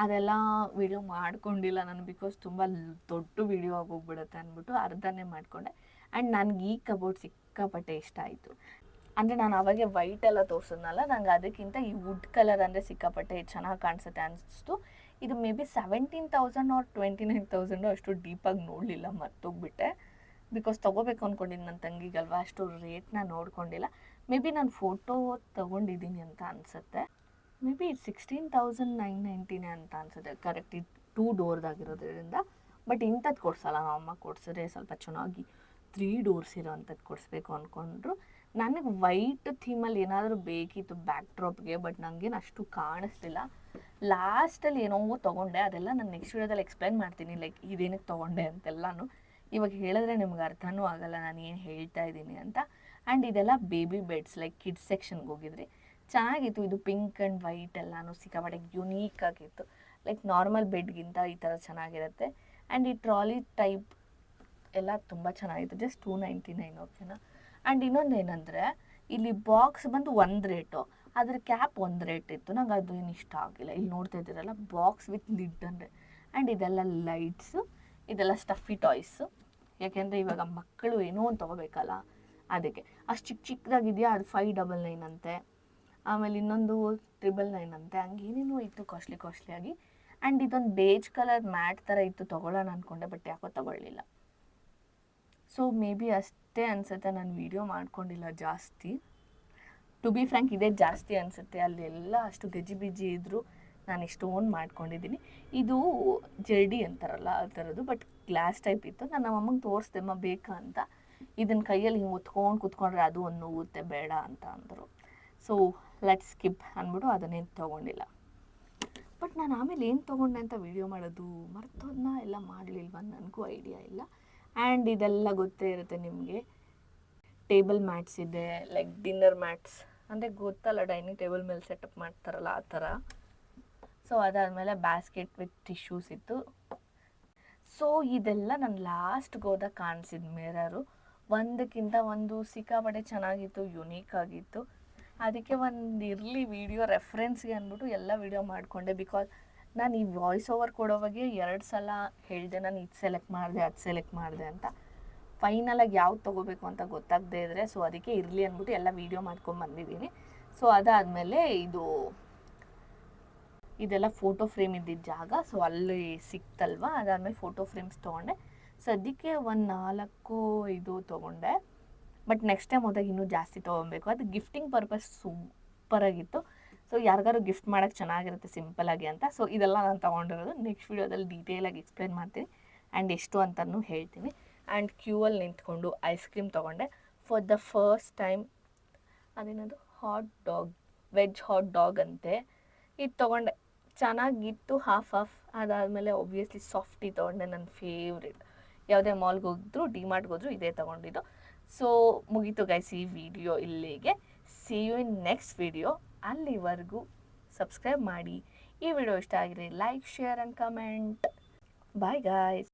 ಅದೆಲ್ಲ ವಿಡಿಯೋ ಮಾಡ್ಕೊಂಡಿಲ್ಲ ನಾನು, ಬಿಕಾಸ್ ತುಂಬ ದೊಡ್ಡ ವಿಡಿಯೋ ಆಗೋಗ್ಬಿಡುತ್ತೆ ಅಂದ್ಬಿಟ್ಟು ಅರ್ಧನೇ ಮಾಡಿಕೊಂಡೆ. ಆ್ಯಂಡ್ ನನಗೆ ಈ ಕಬೋರ್ಡ್ ಸಿಕ್ಕಾಪಟ್ಟೆ ಇಷ್ಟ ಆಯಿತು. ಅಂದರೆ ನಾನು ಅವಾಗೆ ವೈಟ್ ಎಲ್ಲ ತೋರಿಸಿದ್ನಲ್ಲ, ನಂಗೆ ಅದಕ್ಕಿಂತ ಈ ವುಡ್ ಕಲರ್ ಅಂದರೆ ಸಿಕ್ಕಾಪಟ್ಟೆ ಚೆನ್ನಾಗಿ ಕಾಣಿಸುತ್ತೆ ಅನಿಸ್ತು. ಇದು ಮೇ ಬಿ 17,000 ಆರ್ 29,000 ಅಷ್ಟು ಡೀಪಾಗಿ ನೋಡಲಿಲ್ಲ, ಮರ್ತೋಗ್ಬಿಟ್ಟೆ. ಬಿಕಾಸ್ ತೊಗೋಬೇಕು ಅಂದ್ಕೊಂಡಿದ್ದು ನನ್ನ ತಂಗಿಗಲ್ವ, ಅಷ್ಟು ರೇಟ್ನ ನೋಡ್ಕೊಂಡಿಲ್ಲ. ಮೇ ಬಿ ನಾನು ಫೋಟೋ ತೊಗೊಂಡಿದ್ದೀನಿ ಅಂತ ಅನಿಸುತ್ತೆ. ಮೇ ಬಿ 16,990 ಅಂತ ಅನಿಸುತ್ತೆ ಕರೆಕ್ಟ್. ಇದು 2 ಡೋರ್ದಾಗಿರೋದ್ರಿಂದ. ಬಟ್ ಇಂಥದ್ದು ಕೊಡ್ಸಲ್ಲ, ನಮ್ಮ ಅಮ್ಮ ಕೊಡ್ಸಿದ್ರೆ ಸ್ವಲ್ಪ ಚೆನ್ನಾಗಿ 3 ಡೋರ್ಸ್ ಇರೋ ಅಂಥದ್ದು ಕೊಡಿಸ್ಬೇಕು ಅಂದ್ಕೊಂಡ್ರು. ನನಗೆ ವೈಟ್ ಥೀಮಲ್ಲಿ ಏನಾದರೂ ಬೇಕಿತ್ತು ಬ್ಯಾಕ್ ಡ್ರಾಪ್ಗೆ, ಬಟ್ ನನಗೇನು ಅಷ್ಟು ಕಾಣಿಸ್ತಿಲ್ಲ. ಲಾಸ್ಟಲ್ಲಿ ಏನೋ ತೊಗೊಂಡೆ, ಅದೆಲ್ಲ ನಾನು ನೆಕ್ಸ್ಟ್ ವಿಡಿಯೋದಲ್ಲಿ ಎಕ್ಸ್ಪ್ಲೈನ್ ಮಾಡ್ತೀನಿ, ಲೈಕ್ ಇದೇನಕ್ಕೆ ತೊಗೊಂಡೆ ಅಂತೆಲ್ಲನೂ. ಇವಾಗ ಹೇಳಿದ್ರೆ ನಿಮ್ಗೆ ಅರ್ಥನೂ ಆಗಲ್ಲ ನಾನು ಏನು ಹೇಳ್ತಾ ಇದ್ದೀನಿ ಅಂತ. ಆ್ಯಂಡ್ ಇದೆಲ್ಲ ಬೇಬಿ ಬೆಡ್ಸ್, ಲೈಕ್ ಕಿಡ್ಸ್ ಸೆಕ್ಷನ್ಗೆ ಹೋಗಿದ್ರಿ. ಚೆನ್ನಾಗಿತ್ತು. ಇದು ಪಿಂಕ್ ಆ್ಯಂಡ್ ವೈಟ್ ಎಲ್ಲನೂ ಸಿಕ್ಕಾಪಟ್ಟೆ ಯುನೀಕ್ ಆಗಿತ್ತು. ಲೈಕ್ ನಾರ್ಮಲ್ ಬೆಡ್ಗಿಂತ ಈ ಥರ ಚೆನ್ನಾಗಿರುತ್ತೆ. ಆ್ಯಂಡ್ ಈ ಟ್ರಾಲಿ ಟೈಪ್ ಎಲ್ಲ ತುಂಬ ಚೆನ್ನಾಗಿತ್ತು. ಜಸ್ಟ್ 299. ಓಕೆನಾ. ಆ್ಯಂಡ್ ಇನ್ನೊಂದು ಏನಂದರೆ, ಇಲ್ಲಿ ಬಾಕ್ಸ್ ಬಂದು ಒಂದು ರೇಟು, ಅದ್ರ ಕ್ಯಾಪ್ ಒಂದು ರೇಟ್ ಇತ್ತು. ನಂಗೆ ಅದು ಏನು ಇಷ್ಟ ಆಗಿಲ್ಲ. ಇಲ್ಲಿ ನೋಡ್ತಾ ಇದ್ದೀರಲ್ಲ, ಬಾಕ್ಸ್ ವಿತ್ ಲಿಡ್ ಅಂದರೆ. ಆ್ಯಂಡ್ ಇದೆಲ್ಲ ಲೈಟ್ಸು, ಇದೆಲ್ಲ ಸ್ಟಫಿ ಟಾಯ್ಸು. ಯಾಕೆಂದರೆ ಇವಾಗ ಮಕ್ಕಳು ಏನೋ ಒಂದು ತೊಗೋಬೇಕಲ್ಲ, ಅದಕ್ಕೆ. ಅಷ್ಟು ಚಿಕ್ಕದಾಗಿದೆಯಾ, ಅದು 599 ಅಂತೆ. ಆಮೇಲೆ ಇನ್ನೊಂದು 999 ಅಂತೆ. ಹಂಗೇನೇನೋ ಇತ್ತು ಕಾಸ್ಟ್ಲಿಯಾಗಿ. ಆ್ಯಂಡ್ ಇದೊಂದು ಬೇಜ್ ಕಲರ್ ಮ್ಯಾಟ್ ಥರ ಇತ್ತು, ತೊಗೊಳ್ಳೋಣ ಅಂದ್ಕೊಂಡೆ, ಬಟ್ ಯಾಕೋ ತೊಗೊಳ್ಳಿಲ್ಲ. ಸೊ ಮೇ ಬಿ ಅಷ್ಟೇ ಅನಿಸುತ್ತೆ, ನಾನು ವೀಡಿಯೋ ಮಾಡ್ಕೊಂಡಿಲ್ಲ ಜಾಸ್ತಿ. ಟು ಬಿ ಫ್ರ್ಯಾಂಕ್ ಇದೇ ಜಾಸ್ತಿ ಅನಿಸುತ್ತೆ. ಅಲ್ಲೆಲ್ಲ ಅಷ್ಟು ಗಜಿಬಿಜಿ ಇದ್ದರೂ ನಾನು ಎಷ್ಟೊಂದು ಮಾಡ್ಕೊಂಡಿದ್ದೀನಿ. ಇದು ಜರ್ಡಿ ಅಂತಾರಲ್ಲ ಆ ಥರದ್ದು, ಬಟ್ ಗ್ಲಾಸ್ ಟೈಪ್ ಇತ್ತು. ನಾನು ನಮ್ಮ ಅಮ್ಮಂಗೆ ತೋರಿಸ್ದೆ, ಅಮ್ಮ ಬೇಕಾ ಅಂತ. ಇದನ್ನು ಕೈಯಲ್ಲಿ ಹಿಂಗೆ ಒತ್ಕೊಂಡು ಕೂತ್ಕೊಂಡ್ರೆ ಅದು ಒಂದು ನೋವುತ್ತೆ, ಬೇಡ ಅಂತ ಅಂದರು. ಸೊ ಲೆಟ್ಸ್ ಸ್ಕಿಪ್ ಅಂದ್ಬಿಟ್ಟು ಅದನ್ನೇನು ತೊಗೊಂಡಿಲ್ಲ. ಬಟ್ ನಾನು ಆಮೇಲೆ ಏನು ತೊಗೊಂಡೆ ಅಂತ ವೀಡಿಯೋ ಮಾಡೋದು ಮರ್ತೋದನ್ನ ಎಲ್ಲ ಮಾಡಲಿಲ್ವ, ನನಗೂ ಐಡಿಯಾ ಇಲ್ಲ. ಆ್ಯಂಡ್ ಇದೆಲ್ಲ ಗೊತ್ತೇ ಇರುತ್ತೆ ನಿಮಗೆ, ಟೇಬಲ್ ಮ್ಯಾಟ್ಸ್ ಇದೆ, ಲೈಕ್ ಡಿನ್ನರ್ ಮ್ಯಾಟ್ಸ್ ಅಂದರೆ ಗೊತ್ತಲ್ಲ, ಡೈನಿಂಗ್ ಟೇಬಲ್ ಮೇಲೆ ಸೆಟಪ್ ಮಾಡ್ತಾರಲ್ಲ ಆ ಥರ. ಸೊ ಅದಾದಮೇಲೆ ಬ್ಯಾಸ್ಕೆಟ್ ವಿತ್ ಟಿಶ್ಯೂಸ್ ಇತ್ತು. ಸೊ ಇದೆಲ್ಲ ನಾನು ಲಾಸ್ಟ್ಗೆ ಹೋದಾಗ ಕಾಣಿಸಿದ ಮಿರರು. ಒಂದಕ್ಕಿಂತ ಒಂದು ಸಿಕ್ಕಾಪಟ್ಟೆ ಚೆನ್ನಾಗಿತ್ತು, ಯುನೀಕ್ ಆಗಿತ್ತು. ಅದಕ್ಕೆ ಒಂದು ಇರಲಿ ವೀಡಿಯೋ ರೆಫರೆನ್ಸ್ಗೆ ಅಂದ್ಬಿಟ್ಟು ಎಲ್ಲ ವೀಡಿಯೋ ಮಾಡಿಕೊಂಡೆ. ಬಿಕಾಸ್ ನಾನು ಈ ವಾಯ್ಸ್ ಓವರ್ ಕೊಡೋವಾಗೆ 2 ಸಲ ಹೇಳಿದೆ, ನಾನು ಇದು ಸೆಲೆಕ್ಟ್ ಮಾಡಿದೆ, ಅದು ಸೆಲೆಕ್ಟ್ ಮಾಡಿದೆ ಅಂತ. ಫೈನಲಾಗಿ ಯಾವ್ದು ತೊಗೋಬೇಕು ಅಂತ ಗೊತ್ತಾಗದೇ ಇದ್ದರೆ, ಸೊ ಅದಕ್ಕೆ ಇರಲಿ ಅಂದ್ಬಿಟ್ಟು ಎಲ್ಲ ವೀಡಿಯೋ ಮಾಡ್ಕೊಂಡು ಬಂದಿದ್ದೀನಿ. ಸೊ ಅದಾದಮೇಲೆ ಇದೆಲ್ಲ ಫೋಟೋ ಫ್ರೇಮ್ ಇದ್ದಿದ್ದ ಜಾಗ, ಸೊ ಅಲ್ಲಿ ಸಿಕ್ತಲ್ವ. ಅದಾದಮೇಲೆ ಫೋಟೋ ಫ್ರೇಮ್ಸ್ ತೊಗೊಂಡೆ. ಸದ್ಯಕ್ಕೆ ಒಂದು 4-5 ತೊಗೊಂಡೆ. ಬಟ್ ನೆಕ್ಸ್ಟ್ ಟೈಮ್ ಹೋದಾಗ ಇನ್ನೂ ಜಾಸ್ತಿ ತೊಗೊಬೇಕು. ಅದು ಗಿಫ್ಟಿಂಗ್ ಪರ್ಪಸ್ ಸೂಪರಾಗಿತ್ತು. ಸೊ ಯಾರಿಗಾರು ಗಿಫ್ಟ್ ಮಾಡೋಕ್ಕೆ ಚೆನ್ನಾಗಿರುತ್ತೆ ಸಿಂಪಲಾಗಿ ಅಂತ. ಸೊ ಇದೆಲ್ಲ ನಾನು ತೊಗೊಂಡಿರೋದು. ನೆಕ್ಸ್ಟ್ ವೀಡಿಯೋದಲ್ಲಿ ಡೀಟೇಲಾಗಿ ಎಕ್ಸ್ಪ್ಲೇನ್ ಮಾಡ್ತೀನಿ, ಆ್ಯಂಡ್ ಎಷ್ಟು ಅಂತಲೂ ಹೇಳ್ತೀನಿ. ಆ್ಯಂಡ್ ಕ್ಯೂವಲ್ಲಿ ನಿಂತ್ಕೊಂಡು ಐಸ್ ಕ್ರೀಮ್ ತೊಗೊಂಡೆ ಫಾರ್ ದ ಫಸ್ಟ್ ಟೈಮ್. ಅದೇನದು hot dog, veg hot dog ಅಂತೆ. ಇದು ತೊಗೊಂಡೆ, ಚೆನ್ನಾಗಿತ್ತು ಹಾಫ್. ಅದಾದಮೇಲೆ ಒಬ್ವಿಯಸ್ಲಿ ಸಾಫ್ಟಿ ತೊಗೊಂಡೆ, ನನ್ನ ಫೇವ್ರೇಟ್. ಯಾವುದೇ ಮಾಲ್ಗೆ ಹೋಗಿದ್ರು, ಡಿಮಾರ್ಟ್ಗೆ ಹೋದ್ರು ಇದೇ ತೊಗೊಂಡಿದ್ದು. ಸೊ ಮುಗೀತು ಗೈಸ್ ಈ ವಿಡಿಯೋ ಇಲ್ಲಿಗೆ. See you in next video. ಅಲ್ಲಿವರೆಗೂ ಸಬ್ಸ್ಕ್ರೈಬ್ ಮಾಡಿ. ಈ ವಿಡಿಯೋ ಇಷ್ಟ ಆಗಿದ್ರೆ like, share and comment bye guys.